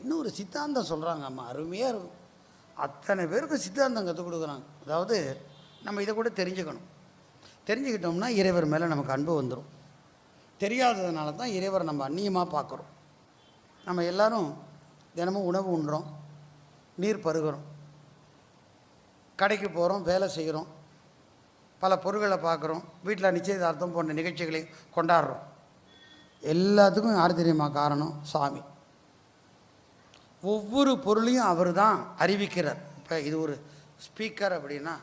இன்னொரு சித்தாந்தம் சொல்கிறாங்க அம்மா, அருமையாக இருக்கும். அத்தனை பேருக்கு சித்தாந்தம் கற்றுக் கொடுக்குறாங்க. அதாவது நம்ம இதை கூட தெரிஞ்சுக்கணும். தெரிஞ்சுக்கிட்டோம்னா இறைவர் மேலே நமக்கு அன்பு வந்துடும். தெரியாததுனால தான் இறைவரை நம்ம அந்நியமாக பார்க்குறோம். நம்ம எல்லோரும் தினமும் உணவு உண்றோம், நீர் பருகிறோம், கடைக்கு போகிறோம், வேலை செய்கிறோம், பல பொருட்களை பார்க்குறோம், வீட்டில் நிச்சயதார்த்தம் போன்ற நிகழ்ச்சிகளை கொண்டாடுறோம். எல்லாத்துக்கும் யார் தெரியுமா காரணம்? சாமி. ஒவ்வொரு பொருளையும் அவர் தான் அறிவிக்கிறார். இப்போ இது ஒரு ஸ்பீக்கர் அப்படின்னா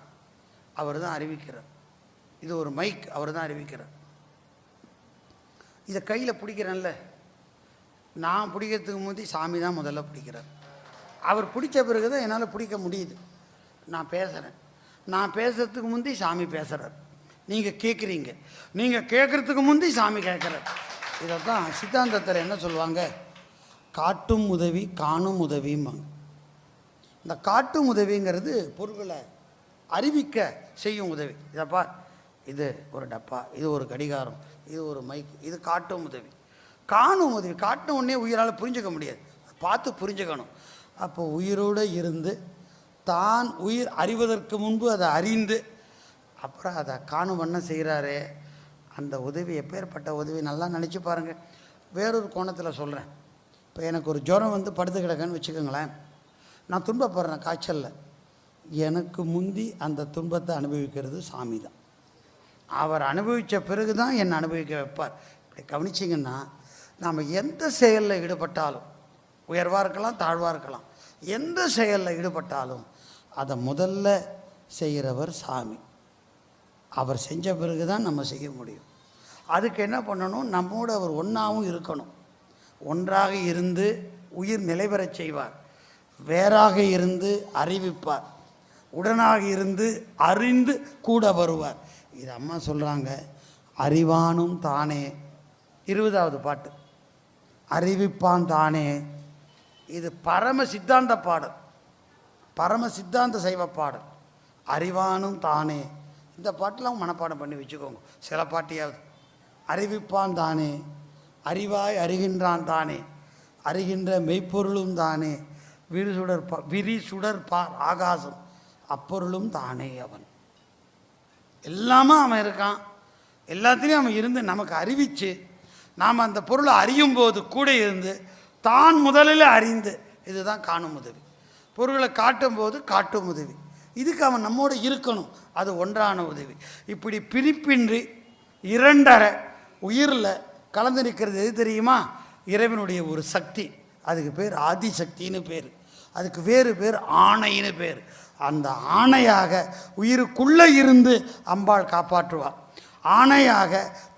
அவர் தான் அறிவிக்கிறார். இது ஒரு மைக், அவர் தான் அறிவிக்கிறார். இதை கையில் பிடிக்கிறேன்ல, நான் பிடிக்கிறதுக்கு முந்தி சாமி தான் முதல்ல பிடிக்கிறார். அவர் பிடிச்ச பிறகு தான் என்னால் பிடிக்க முடியுது. நான் பேசுகிறேன், நான் பேசுறதுக்கு முந்தி சாமி பேசுகிறார். நீங்கள் கேட்குறீங்க, நீங்கள் கேட்குறதுக்கு முந்தி சாமி கேட்குறார். இதை தான் சித்தாந்தத்தில் என்ன சொல்லுவாங்க? காட்டும் உதவி காணும் உதவிம்பாங்க. இந்த காட்டும் உதவிங்கிறது பொருட்களை அறிவிக்க செய்யும் உதவி. இதப்பா, இது ஒரு டப்பா, இது ஒரு கடிகாரம், இது ஒரு மைக், இது காட்டும் உதவி. காணும் உதவி காட்டின உடனே உயிரால் புரிஞ்சுக்க முடியாது, பார்த்து புரிஞ்சுக்கணும். அப்போ உயிரோடு இருந்து தான் உயிர் அறிவதற்கு முன்பு அதை அறிந்து அப்புறம் அதை காணும் வண்ணம் செய்கிறாரே, அந்த உதவி எப்பேற்பட்ட உதவி நல்லா நினச்சி பாருங்கள். வேறொரு கோணத்தில் சொல்கிறேன். இப்போ எனக்கு ஒரு ஜுரம் வந்து படுத்து கிடக்குன்னு வச்சுக்கோங்களேன். நான் துன்பப்படுறேன் காய்ச்சலில். எனக்கு முந்தி அந்த துன்பத்தை அனுபவிக்கிறது சாமி தான். அவர் அனுபவித்த பிறகு தான் என்னை அனுபவிக்க வைப்பார். இப்படி கவனிச்சிங்கன்னா நாம் எந்த செயலில் ஈடுபட்டாலும், உயர்வாக இருக்கலாம் தாழ்வாக இருக்கலாம், எந்த செயலில் ஈடுபட்டாலும் அதை முதல்ல செய்கிறவர் சாமி. அவர் செஞ்ச பிறகு தான் நம்ம செய்ய முடியும். அதுக்கு என்ன பண்ணணும்? நம்மோடு அவர் ஒன்றாகவும் இருக்கணும். ஒன்றாக இருந்து உயிர் நிலைபெறச் செய்வார். வேறாக இருந்து அறிவிப்பார். உடனாக இருந்து அறிந்து கூட வருவார். இது அம்மா சொல்கிறாங்க. அறிவானும் தானே, 20வது பாட்டு. அறிவிப்பான் தானே. இது பரம சித்தாந்த பாடல், பரம சித்தாந்த சைவ பாடல். அறிவானும் தானே. இந்த பாட்டெலாம் மனப்பாடம் பண்ணி வச்சுக்கோங்க, சில பாட்டியாவது. அறிவிப்பான் தானே, அறிவாய் அறிகின்றான் தானே, அறிகின்ற மெய்ப்பொருளும் தானே, விரிசுடர் பார் ஆகாசம் அப்பொருளும் தானே அவன். எல்லாமே அவன் இருக்கான். எல்லாத்துலேயும் அவன் இருந்து நமக்கு அறிவித்து, நாம் அந்த பொருளை அறியும் போது கூட இருந்து தான் முதலில் அறிந்து, இதுதான் காணும் உதவி. பொருளை காட்டும் போது காட்டும் உதவி. இதுக்கு அவன் நம்மோடு இருக்கணும், அது ஒன்றான உதவி. இப்படி பிரிப்பின்றி இரண்டரை உயிரில் கலந்து நிற்கிறது எது தெரியுமா? இறைவனுடைய ஒரு சக்தி. அதுக்கு பேர் ஆதிசக்தின்னு பேர். அதுக்கு வேறு பேர் ஆணைன்னு பேர். அந்த ஆணையாக உயிருக்குள்ளே இருந்து அம்பாள் காப்பாற்றுவாள். ஆணையாக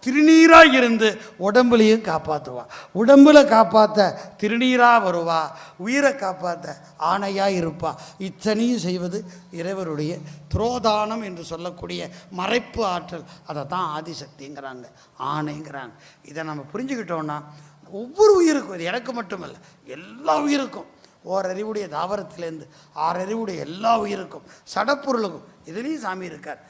திருநீராக இருந்து உடம்புலையும் காப்பாற்றுவா. உடம்பில் காப்பாற்ற திருநீராக வருவா, உயிரை காப்பாற்ற ஆணையாக இருப்பா. இத்தனையும் செய்வது இறைவருடைய துரோதானம் என்று சொல்லக்கூடிய மறைப்பு ஆற்றல். அதை தான் ஆதிசக்திங்கிறாங்க, ஆணைங்கிறாங்க. இதை நம்ம புரிஞ்சுக்கிட்டோன்னா ஒவ்வொரு உயிருக்கும், இது எனக்கு மட்டுமல்ல எல்லா உயிருக்கும், ஓரறிவுடைய தாவரத்திலேருந்து ஆறறிவுடைய எல்லா உயிருக்கும், சடப்பொருளுக்கும் இதுலேயும் சாமி இருக்கார்.